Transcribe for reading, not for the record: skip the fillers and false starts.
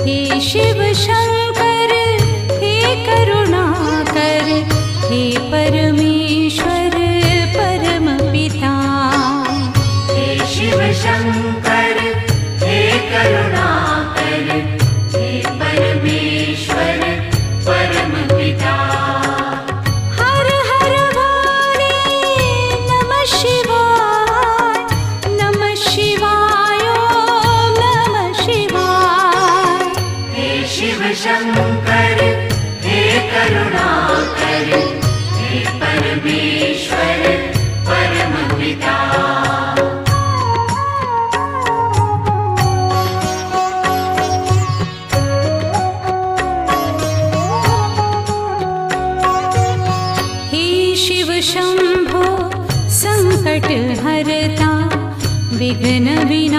हे शिव शंकर हे करुणाकर, हे परमेश्वर परम पिता। हे शिव शंकर हे करुणाकर, हे परमेश्वर परम पिता। हर हर भोले नमः शिवाय, नमः शिवाय ओम नमः शिवाय। हे शिव शंकर हे करुणाकर, हे परमेश्वर परम पिता। हे शिव शंभो संकट हरता, विघ्न विनाशका।